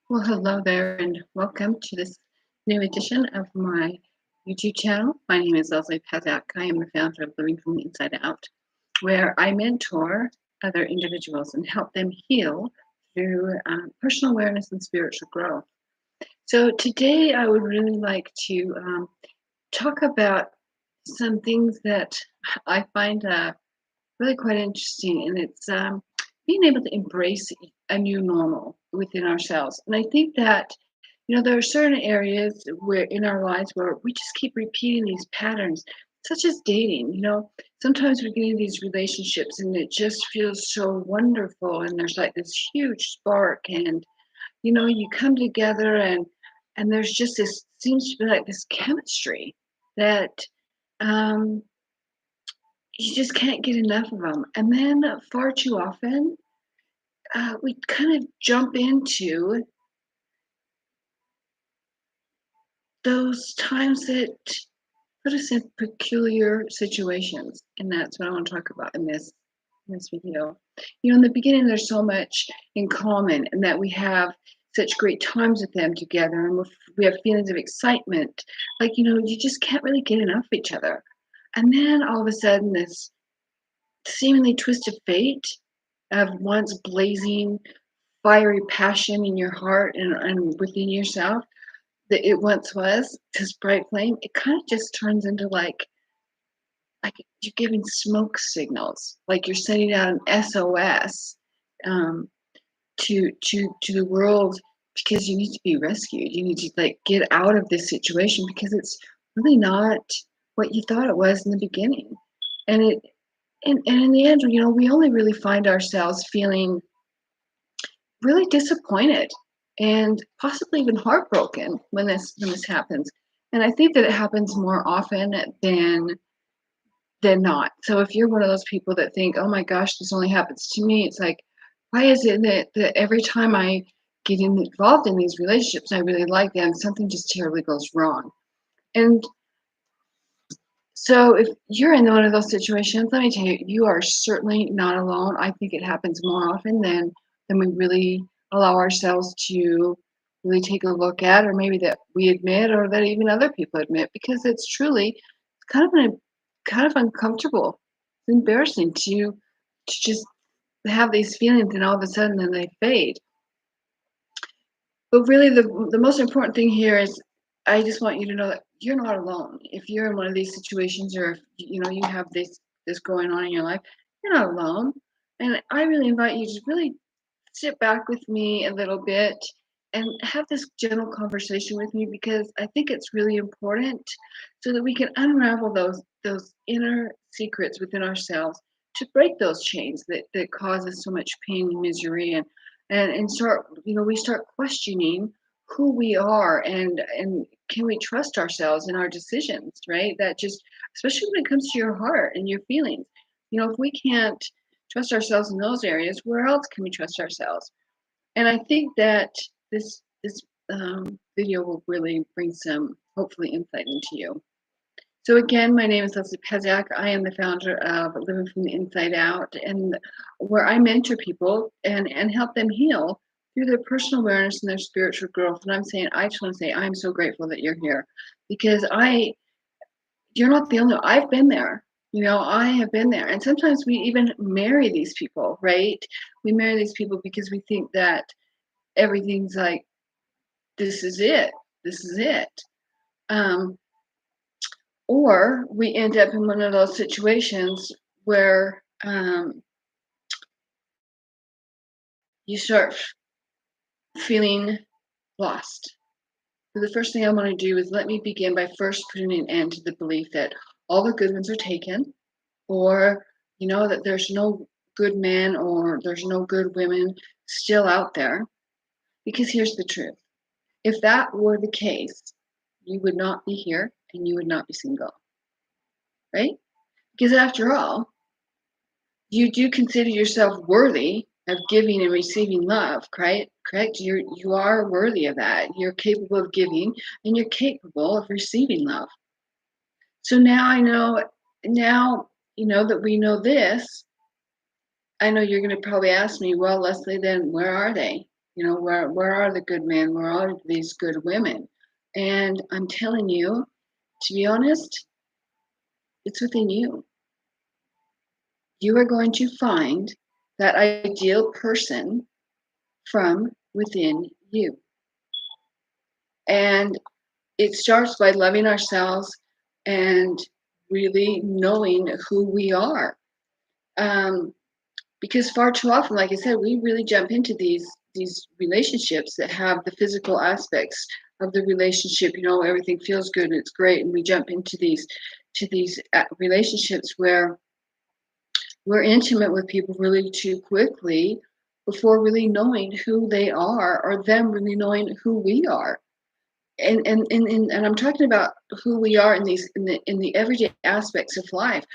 Well, hello there, and welcome to this new edition of my YouTube channel. My name is Lesley Pazdzioch. I am the founder of Living from the Inside Out, where I mentor other individuals and help them heal through personal awareness and spiritual growth. So, today I would really like to talk about some things that I find really quite interesting, and it's being able to embrace a new normal within ourselves. And I think that there are certain areas where in our lives where we just keep repeating these patterns, such as dating. Sometimes we get in these relationships and it just feels so wonderful, and there's like this huge spark, and you come together, and there's just this seems to be like this chemistry that um you just can't get enough of them. And then far too often, we kind of jump into those times that put us in peculiar situations. And that's what I want to talk about in this video. In the beginning, there's so much in common, and that we have such great times with them together, and we have feelings of excitement. Like, you just can't really get enough of each other. And then all of a sudden, this seemingly twist of fate of once blazing fiery passion in your heart and within yourself that it once was, this bright flame, it kind of just turns into like you're giving smoke signals, like you're sending out an SOS um, to the world, because you need to be rescued. You need to like get out of this situation because it's really not what you thought it was in the beginning. And and in the end, we only really find ourselves feeling really disappointed and possibly even heartbroken when this happens. And I think that it happens more often than not. So if you're one of those people that think, oh my gosh, this only happens to me, it's like, why is it that every time I get involved in these relationships, I really like them, something just terribly goes wrong? And so if you're in one of those situations, let me tell you, you are certainly not alone. I think it happens more often than we really allow ourselves to really take a look at, or maybe that we admit, or that even other people admit, because it's truly kind of uncomfortable. It's embarrassing to just have these feelings, and all of a sudden then they fade. But really, the most important thing here is I just want you to know that you're not alone. If you're in one of these situations, or if you have this going on in your life, you're not alone. And I really invite you to really sit back with me a little bit and have this gentle conversation with me, because I think it's really important so that we can unravel those inner secrets within ourselves, to break those chains that cause us so much pain and misery, and start we start questioning who we are, and can we trust ourselves in our decisions, right? That just, especially when it comes to your heart and your feelings, if we can't trust ourselves in those areas, where else can we trust ourselves? And I think that this video will really bring some, hopefully, insight into you. So again, my name is Lesley Pazdzioch. I am the founder of Living from the Inside Out, and where I mentor people and help them heal through their personal awareness and their spiritual growth. And I just want to say, I'm so grateful that you're here, because you're not the only. I've been there. I have been there. And sometimes we even marry these people, right? We marry these people because we think that everything's like, this is it. This is it. Um, or we end up in one of those situations where you start feeling lost. So the first thing I want to do is let me begin by first putting an end to the belief that all the good ones are taken, or that there's no good men, or there's no good women still out there. Because here's the truth: if that were the case, you would not be here and you would not be single, right? Because after all, you do consider yourself worthy of giving and receiving love, correct? Correct. You are worthy of that. You're capable of giving, and you're capable of receiving love. So now that we know this, I know you're going to probably ask me, well, Lesley, then where are they? Where are the good men? Where are these good women? And I'm telling you, to be honest, it's within you. You are going to find that ideal person from within you. And it starts by loving ourselves and really knowing who we are. Um, because far too often, like I said, we really jump into these relationships that have the physical aspects of the relationship. Everything feels good, it's great, and we jump into these relationships where we're intimate with people really too quickly before really knowing who they are or them really knowing who we are. And I'm talking about who we are in the everyday aspects of life.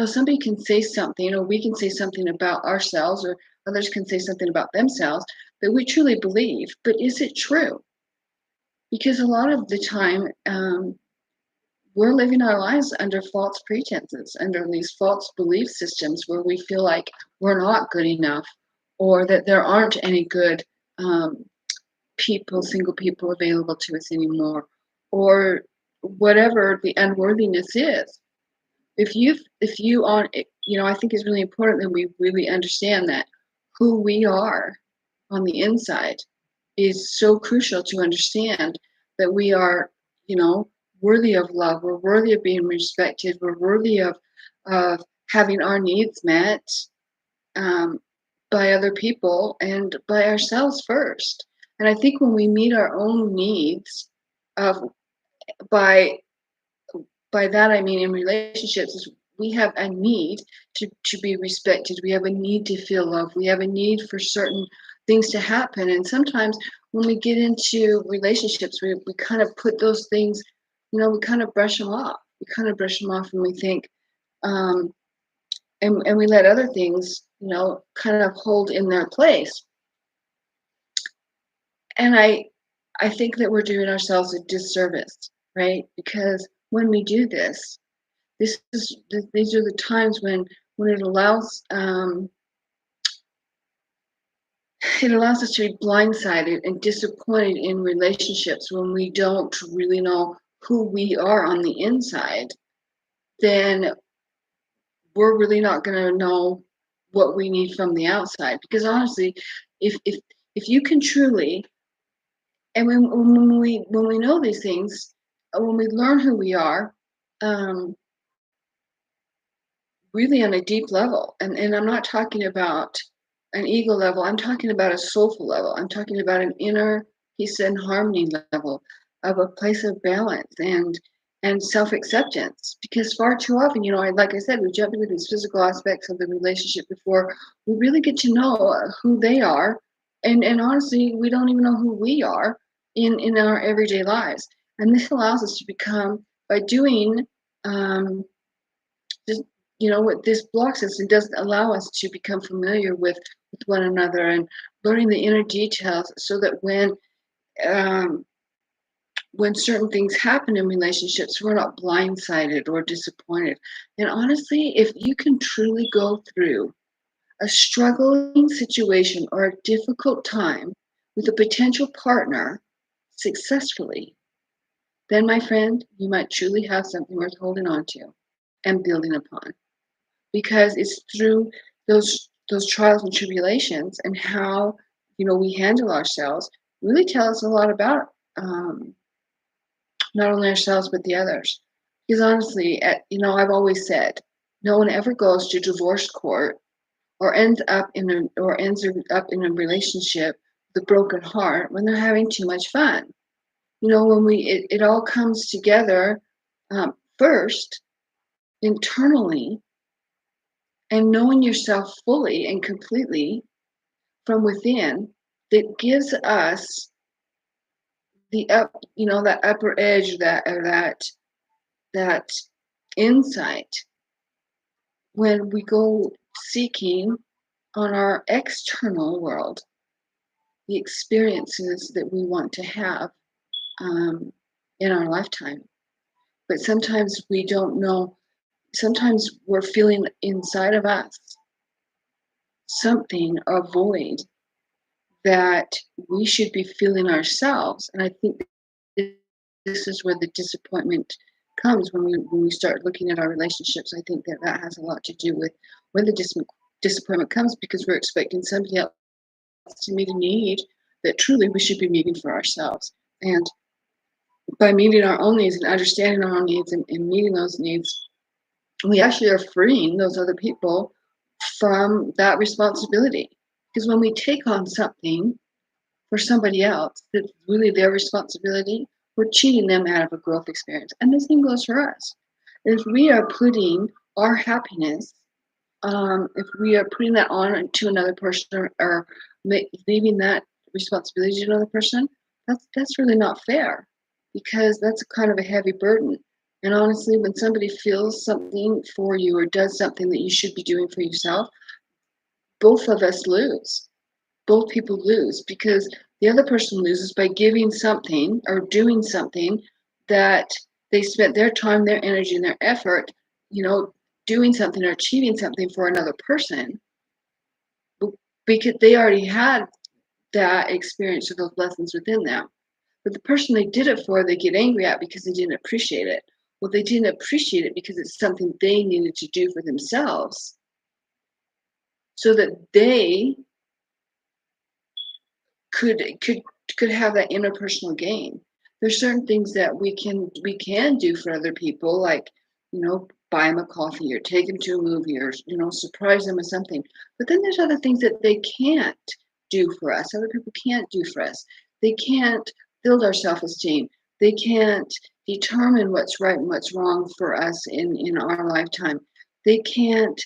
Somebody can say something, or we can say something about ourselves, or others can say something about themselves that we truly believe. But is it true? Because a lot of the time, we're living our lives under false pretenses, under these false belief systems where we feel like we're not good enough, or that there aren't any good um, single people available to us anymore, or whatever the unworthiness is. If you on, I think it's really important that we really understand that who we are on the inside is so crucial to understand that we are, you know, worthy of love. We're worthy of being respected. We're worthy of having our needs met, um, by other people and by ourselves first. And I think when we meet our own needs, of by by that I mean in relationships, is we have a need to be respected. We have a need to feel love. We have a need for certain things to happen. And sometimes when we get into relationships, we kind of put those things, we kind of brush them off. We kind of brush them off and we think, um, and we let other things, kind of hold in their place. And I think that we're doing ourselves a disservice, right? Because when we do this, these are the times when it allows us to be blindsided and disappointed in relationships when we don't really know who we are on the inside. Then we're really not going to know what we need from the outside. Because honestly, if you can truly, and when we know these things, when we learn who we are, um, really on a deep level, and I'm not talking about an ego level, I'm talking about a soulful level. I'm talking about an inner peace and harmony level, of a place of balance and self-acceptance. Because far too often, like I said, we jump into these physical aspects of the relationship before we really get to know who they are. And honestly, we don't even know who we are in our everyday lives. And this allows us to become, by doing, just, what this blocks us and doesn't allow us to become familiar with one another and learning the inner details, so that um, when certain things happen in relationships, we're not blindsided or disappointed. And honestly, if you can truly go through a struggling situation or a difficult time with a potential partner successfully, then, my friend, you might truly have something worth holding on to and building upon. Because it's through those trials and tribulations, and how we handle ourselves, really tell us a lot about, not only ourselves but the others. Because honestly, I've always said, no one ever goes to divorce court or ends up in a relationship with a broken heart when they're having too much fun. When it all comes together, first internally, and knowing yourself fully and completely from within, that gives us that upper edge, that insight, when we go seeking on our external world the experiences that we want to have, um, in our lifetime. But sometimes we don't know. Sometimes we're feeling inside of us something, a void, that we should be feeling ourselves. And I think this is where the disappointment comes when we start looking at our relationships. I think that that has a lot to do with where the disappointment comes, because we're expecting somebody else to meet a need that truly we should be meeting for ourselves. And by meeting our own needs and understanding our own needs and meeting those needs, we actually are freeing those other people from that responsibility. Because when we take on something for somebody else that's really their responsibility, we're cheating them out of a growth experience. And the same goes for us. If we are putting our happiness, if we are putting that on to another person, or leaving that responsibility to another person, that's really not fair, because that's kind of a heavy burden. And honestly, when somebody feels something for you or does something that you should be doing for yourself, both of us lose. Both people lose, because the other person loses by giving something or doing something that they spent their time, their energy, and their effort, you know, doing something or achieving something for another person, because they already had that experience or those lessons within them. But the person they did it for, they get angry at because they didn't appreciate it. Well, they didn't appreciate it because it's something they needed to do for themselves so that they could could could have that interpersonal gain. There's certain things that we can do for other people, like, buy them a coffee or take them to a movie, or surprise them with something. But then there's other things that they can't do for us. Other people can't do for us. They can't build our self-esteem. They can't determine what's right and what's wrong for us in our lifetime. They can't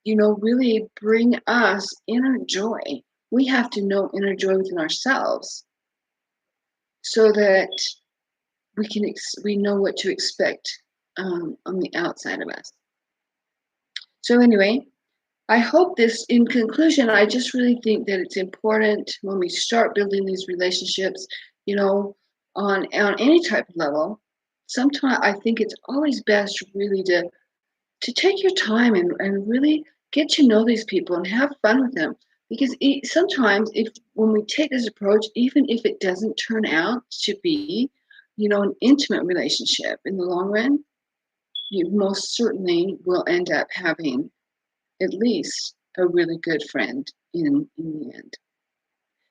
really bring us inner joy. We have to know inner joy within ourselves so that we know what to expect on the outside of us. So anyway, I hope this, in conclusion, I just really think that it's important when we start building these relationships, you know, on any type of level. Sometimes I think it's always best really to take your time and really get to know these people and have fun with them, because sometimes if when we take this approach, even if it doesn't turn out to be an intimate relationship in the long run, you most certainly will end up having at least a really good friend in the end.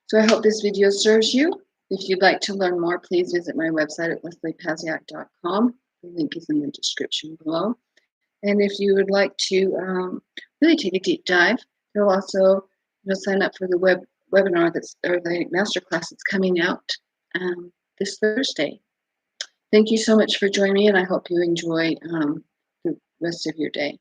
So I hope this video serves you. If you'd like to learn more, please visit my website at lesleypazdzioch.com. The link is in the description below. And if you would like to really take a deep dive, you'll also sign up for the webinar or the masterclass that's coming out this Thursday. Thank you so much for joining me, and I hope you enjoy the rest of your day.